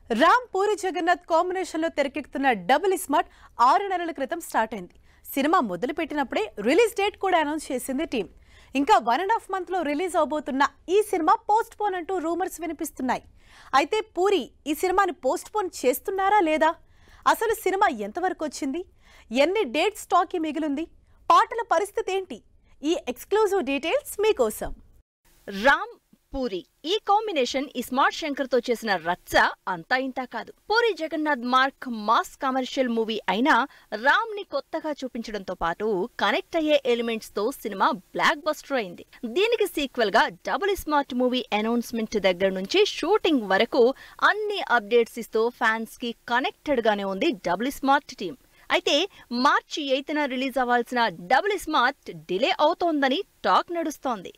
Ram puri Jagannadh combination లో తెరకెక్కుతున్న double smart 6 నెలల క్రితం స్టార్ట్ అయింది. సినిమా మొదలు పెట్టినప్పుడే రిలీజ్ డేట్ కూడా అనౌన్స్ చేసింది టీం. ఇంకా 1.5 మంత్ లో రిలీజ్ అవబోతున్న ఈ సినిమా పోస్ట్ పోన్ అంటూ రూమర్స్ వినిపిస్తున్నాయి. అయితే పూరి ఈ సినిమాని పోస్ట్ పోన్ చేస్తున్నారా లేదా? అసలు సినిమా ఎంతవరకు వచ్చింది? ఎన్ని డేట్ స్టాక్ మిగిలింది? పాటల పరిస్థితి ఏంటి? ఈ ఎక్స్క్లూజివ్ డీటెయిల్స్ మీకోసం. రామ్ పూరి ఈ కాంబినేషన్ ఇస్మార్ట్ శంకర్ తో చేసిన రచ్చ అంతా ఇంతా కాదు. Puri Jagannadh mark mass commercial movie అయినా రామ్ ని కొత్తగా చూపించడంతో పాటు కనెక్ట్ అయ్యే ఎలిమెంట్స్ తో సినిమా బ్లాక్ బస్టర్ అయింది. దీనికి సీక్వెల్ గా డబుల్ స్మార్ట్ మూవీ అనౌన్స్మెంట్ దగ్గర నుంచి షూటింగ్ వరకు అన్ని అప్డేట్స్ ఇస్తూ ఫ్యాన్స్ కి కనెక్టెడ్ గానే ఉంది డబుల్ స్మార్ట్ టీం. అయితే మార్చి 8న రిలీజ్ అవ్వాల్సిన డబుల్ స్మార్ట్ డిలే అవుతోందని టాక్ నడుస్తోంది.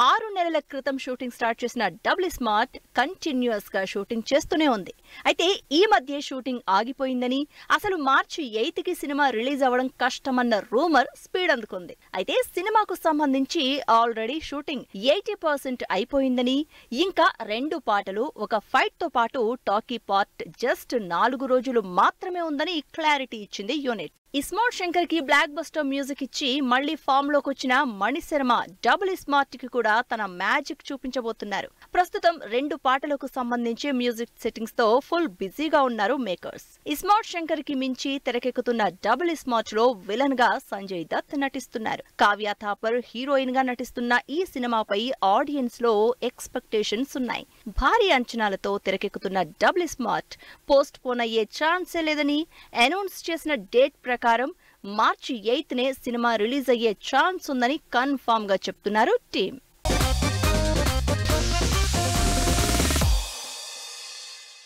6 నెలల క్రితం షూటింగ్ స్టార్ట్ చేసిన డబుల్ స్మార్ట్ కంటిన్యూస్ గా షూటింగ్ చేస్తూనే ఉంది. అయితే ఈ మధ్య షూటింగ్ ఆగిపోయిందని, అసలు మార్చి 8కి సినిమా రిలీజ్ అవ్వడం కష్టమన్న రూమర్ స్పీడ్ అందుకుంది. అయితే సినిమాకు సంబంధించి ఆల్రెడీ షూటింగ్ 80% అయిపోయిందని, ఇంకా 2 పాటలు ఒక ఫైట్ తో పాటు టాకీ పార్ట్ జస్ట్ 4 రోజులు మాత్రమే ఉందని క్లారిటీ ఇచ్చింది యూనిట్. ఇస్మార్ట్ శంకర్ కి బ్లాక్ బస్టర్ మ్యూజిక్ ఇచ్చి మళ్లీ ఫామ్ లోకి వచ్చిన మణిశర్మ డబుల్ స్మార్ట్ కి కూడా తన మ్యాజిక్ చూపించబోతున్నారు. ప్రస్తుతం 2 పాటలకు సంబంధించి మ్యూజిక్ సెట్టింగ్స్ తో ఫుల్ బిజీగా ఉన్నారు మేకర్స్. ఇస్మార్ట్ శంకర్ కి మించి తెరకెక్కుతున్న డబుల్ స్మార్ట్ లో విలన్ గా సంజయ్ దత్ నటిస్తున్నారు. కావ్య థాపర్ హీరోయిన్ గా నటిస్తున్న ఈ సినిమాపై ఆడియన్స్ లో ఎక్స్పెక్టేషన్స్ ఉన్నాయి. భారీ అంచనాలతో తెరకెక్కుతున్న డబుల్ స్మార్ట్ పోస్ట్ పోన్ అయ్యే ఛాన్సే లేదని, అనౌన్స్ చేసిన డేట్ ప్రకారం మార్చి 8నే సినిమా రిలీజ్ అయ్యే ఛాన్స్ ఉందని కన్ఫర్మ్ గా చెప్తున్నారు టీం.